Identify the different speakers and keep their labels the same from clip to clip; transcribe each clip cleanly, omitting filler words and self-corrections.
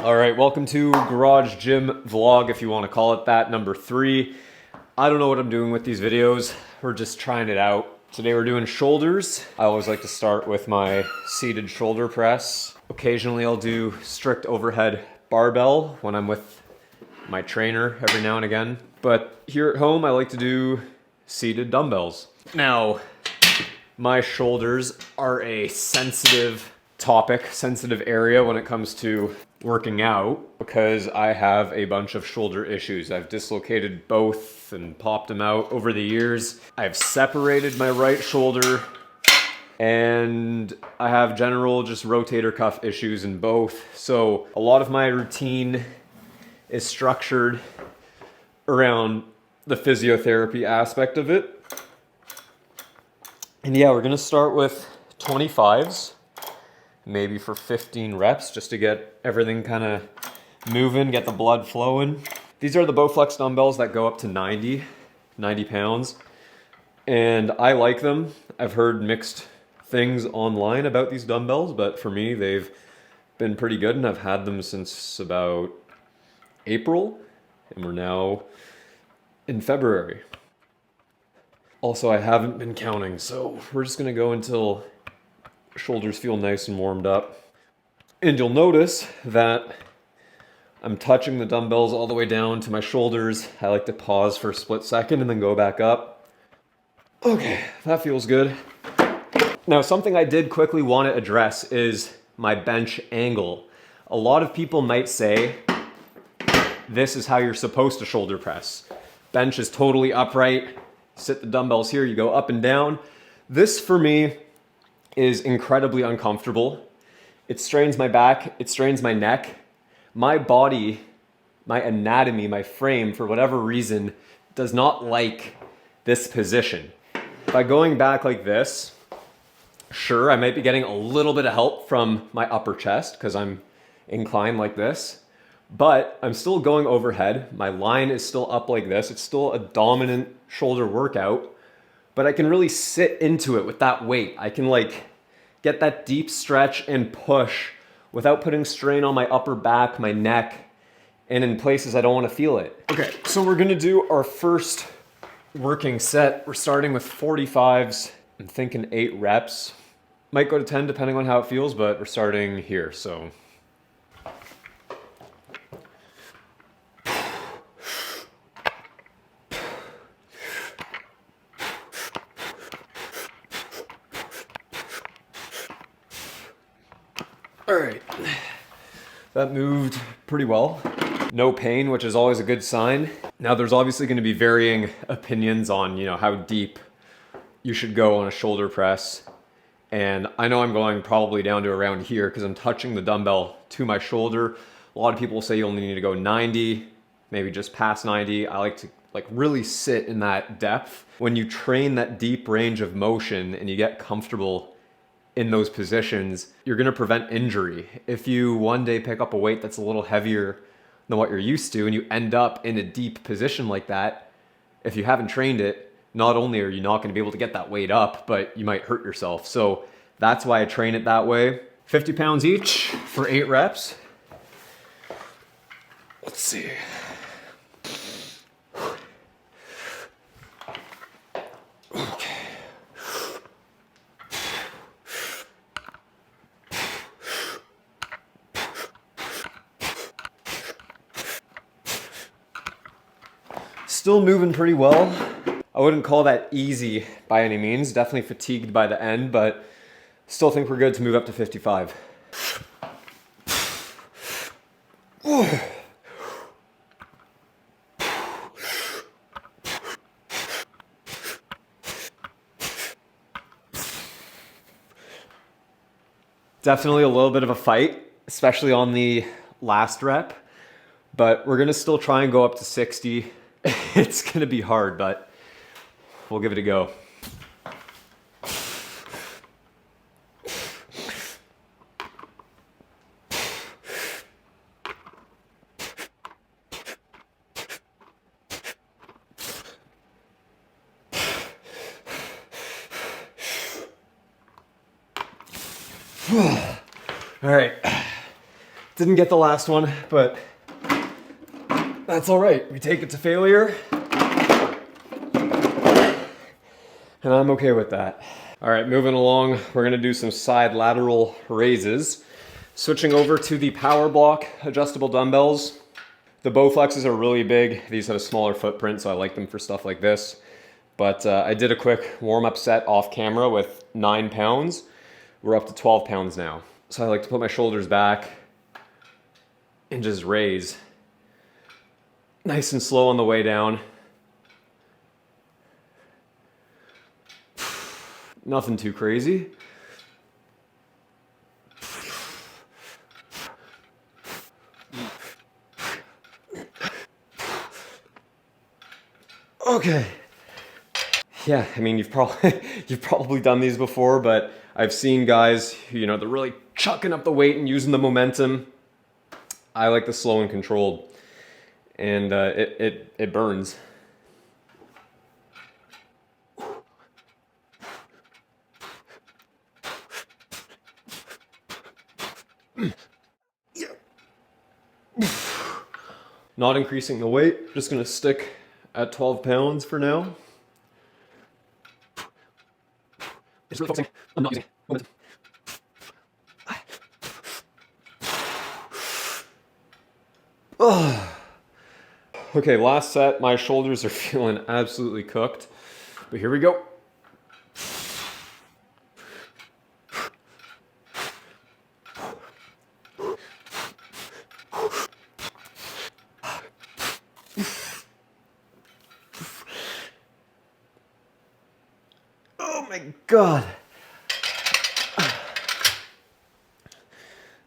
Speaker 1: All right, welcome to Garage Gym Vlog, if you want to call it that, number 3. I don't know what I'm doing with these videos. We're just trying it out. Today we're doing shoulders. I always like to start with my seated shoulder press. Occasionally I'll do strict overhead barbell when I'm with my trainer every now and again. But here at home I like to do seated dumbbells. Now, my shoulders are a sensitive topic, sensitive area when it comes to working out because I have a bunch of shoulder issues. I've dislocated both and popped them out over the years. I've separated my right shoulder and I have general just rotator cuff issues in both. So a lot of my routine is structured around the physiotherapy aspect of it. And yeah, we're gonna start with 25s. Maybe for 15 reps just to get everything kind of moving, get the blood flowing. These are the Bowflex dumbbells that go up to 90 pounds. And I like them. I've heard mixed things online about these dumbbells, but for me, they've been pretty good and I've had them since about April and we're now in February. Also, I haven't been counting, so we're just gonna go until shoulders feel nice and warmed up. And you'll notice that I'm touching the dumbbells all the way down to my shoulders. I like to pause for a split second and then go back up. Okay, that feels good. Now, something I did quickly want to address is my bench angle. A lot of people might say this is how you're supposed to shoulder press. Bench is totally upright. Sit the dumbbells here, you go up and down. This, for me, is incredibly uncomfortable. It strains my back, it strains my neck. My body, my anatomy, my frame, for whatever reason, does not like this position. By going back like this, sure, I might be getting a little bit of help from my upper chest because I'm inclined like this, but I'm still going overhead. My line is still up like this. It's still a dominant shoulder workout. But I can really sit into it with that weight. I can get that deep stretch and push without putting strain on my upper back, my neck, and in places I don't want to feel it. Okay, so we're gonna do our first working set. We're starting with 45s. I'm thinking 8 reps. Might go to 10 depending on how it feels, but we're starting here, so. All right, that moved pretty well. No pain, which is always a good sign. Now there's obviously going to be varying opinions on, how deep you should go on a shoulder press. And I know I'm going probably down to around here because I'm touching the dumbbell to my shoulder. A lot of people say you only need to go 90, maybe just past 90. I like to really sit in that depth. When you train that deep range of motion and you get comfortable in those positions, you're gonna prevent injury. If you one day pick up a weight that's a little heavier than what you're used to and you end up in a deep position like that, if you haven't trained it, not only are you not gonna be able to get that weight up, but you might hurt yourself. So that's why I train it that way. 50 pounds each for 8 reps. Let's see. Still moving pretty well. I wouldn't call that easy by any means. Definitely fatigued by the end, but still think we're good to move up to 55. Definitely a little bit of a fight, especially on the last rep, but we're gonna still try and go up to 60. It's gonna be hard, but we'll give it a go. All right, Didn't get the last one, but that's all right. We take it to failure. And I'm okay with that. All right, moving along, we're gonna do some side lateral raises. Switching over to the power block adjustable dumbbells. The Bowflexes are really big. These have a smaller footprint, so I like them for stuff like this. But I did a quick warm-up set off camera with 9 pounds. We're up to 12 pounds now. So I like to put my shoulders back and just raise. Nice and slow on the way down. Nothing too crazy. Okay. Yeah, I mean, you've probably done these before, but I've seen guys who, you know, they're really chucking up the weight and using the momentum. I like the slow and controlled, and it burns. Not increasing the weight, just gonna stick at 12 pounds for now. Just really focusing on not using momentum. Okay, last set. My shoulders are feeling absolutely cooked, but here we go. Oh my God.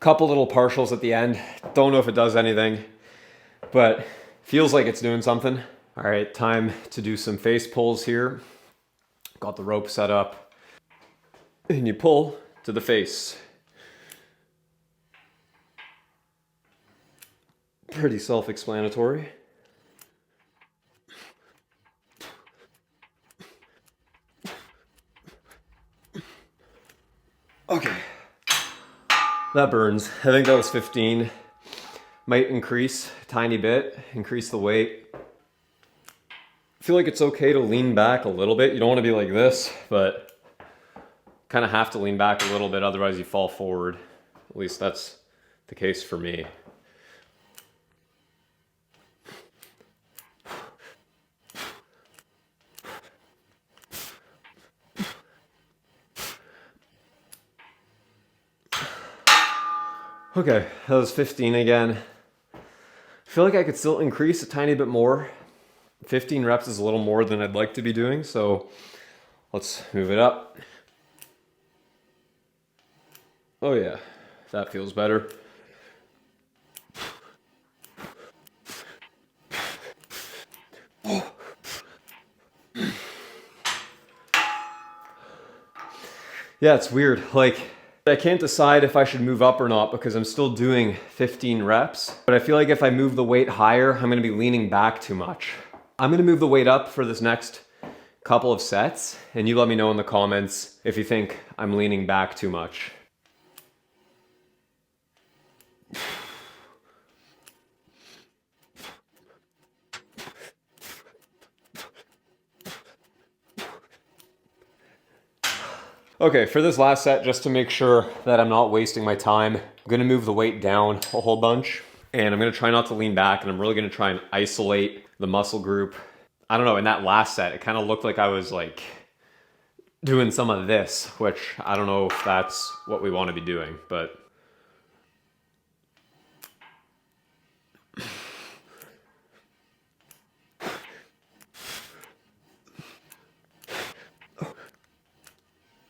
Speaker 1: Couple little partials at the end. Don't know if it does anything, but feels like it's doing something. All right, time to do some face pulls here. Got the rope set up, and you pull to the face. Pretty self-explanatory. Okay. That burns. I think that was 15. Might increase a tiny bit, increase the weight. I feel like it's okay to lean back a little bit. You don't want to be like this, but kind of have to lean back a little bit, otherwise you fall forward. At least that's the case for me. Okay, that was 15 again. I feel like I could still increase a tiny bit more. 15 reps is a little more than I'd like to be doing, so let's move it up. Oh yeah, that feels better. Yeah, it's weird. Like, I can't decide if I should move up or not because I'm still doing 15 reps. But I feel like if I move the weight higher, I'm gonna be leaning back too much. I'm gonna move the weight up for this next couple of sets, and you let me know in the comments if you think I'm leaning back too much. Okay, for this last set, just to make sure that I'm not wasting my time, I'm gonna move the weight down a whole bunch, and I'm gonna try not to lean back, and I'm really gonna try and isolate the muscle group. I don't know, in that last set, it kind of looked like I was like doing some of this, which I don't know if that's what we want to be doing, but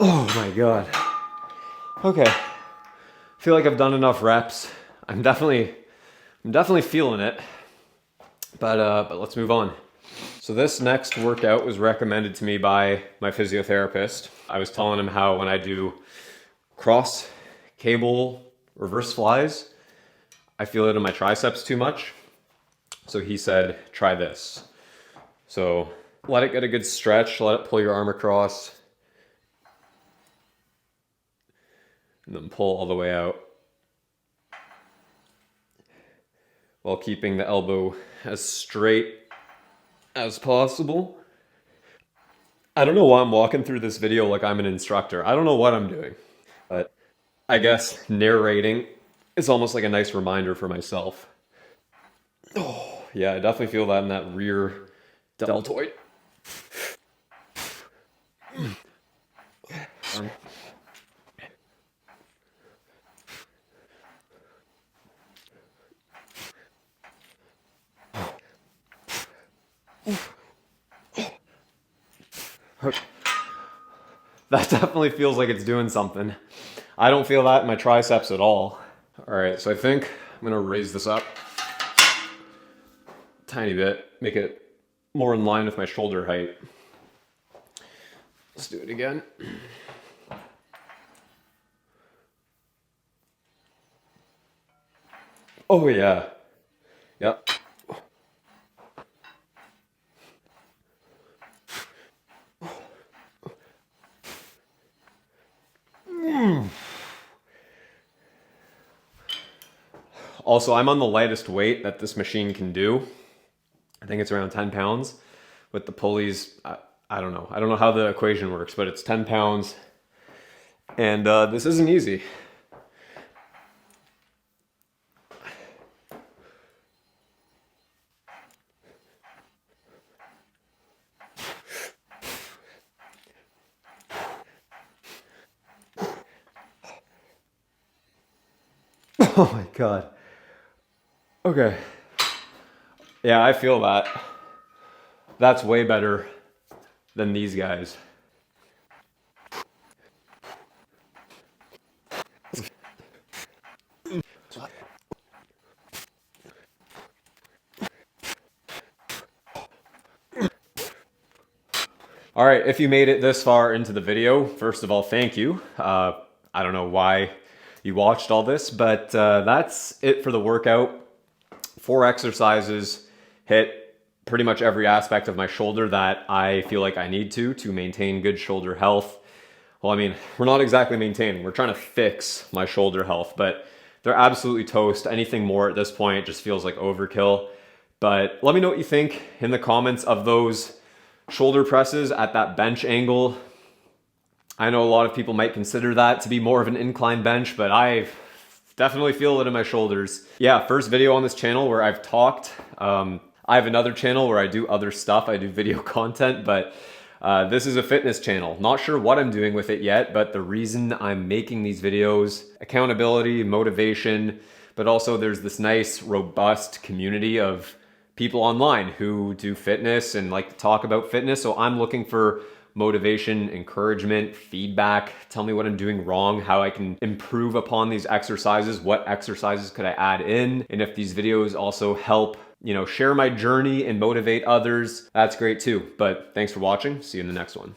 Speaker 1: oh my God. Okay. I feel like I've done enough reps. I'm definitely feeling it, but let's move on. So this next workout was recommended to me by my physiotherapist. I was telling him how when I do cross cable reverse flies, I feel it in my triceps too much. So he said, try this. So let it get a good stretch, let it pull your arm across, and then pull all the way out. while keeping the elbow as straight as possible. I don't know why I'm walking through this video like I'm an instructor. I don't know what I'm doing, but I guess narrating is almost like a nice reminder for myself. Oh, yeah, I definitely feel that in that rear deltoid. That definitely feels like it's doing something. I don't feel that in my triceps at all. All right, so I think I'm gonna raise this up a tiny bit, make it more in line with my shoulder height. Let's do it again. Oh yeah. Yep. Also, I'm on the lightest weight that this machine can do. I think it's around 10 pounds. With the pulleys, I don't know. I don't know how the equation works, but it's 10 pounds. And this isn't easy. Oh my God. Okay. Yeah, I feel that. That's way better than these guys. All right, if you made it this far into the video, first of all, thank you. I don't know why you watched all this, but that's it for the workout. 4 exercises, hit pretty much every aspect of my shoulder that I feel like I need to maintain good shoulder health. Well, I mean, we're not exactly maintaining, we're trying to fix my shoulder health, but they're absolutely toast. Anything more at this point just feels like overkill. But let me know what you think in the comments of those shoulder presses at that bench angle. I know a lot of people might consider that to be more of an incline bench, but I definitely feel it in my shoulders. Yeah, first video on this channel where I've talked. I have another channel where I do other stuff. I do video content, but this is a fitness channel. Not sure what I'm doing with it yet, but the reason I'm making these videos, accountability, motivation, but also there's this nice, robust community of people online who do fitness and like to talk about fitness. So I'm looking for motivation, encouragement, feedback. Tell me what I'm doing wrong, how I can improve upon these exercises, what exercises could I add in, and if these videos also help, you know, share my journey and motivate others, that's great too. But thanks for watching. See you in the next one.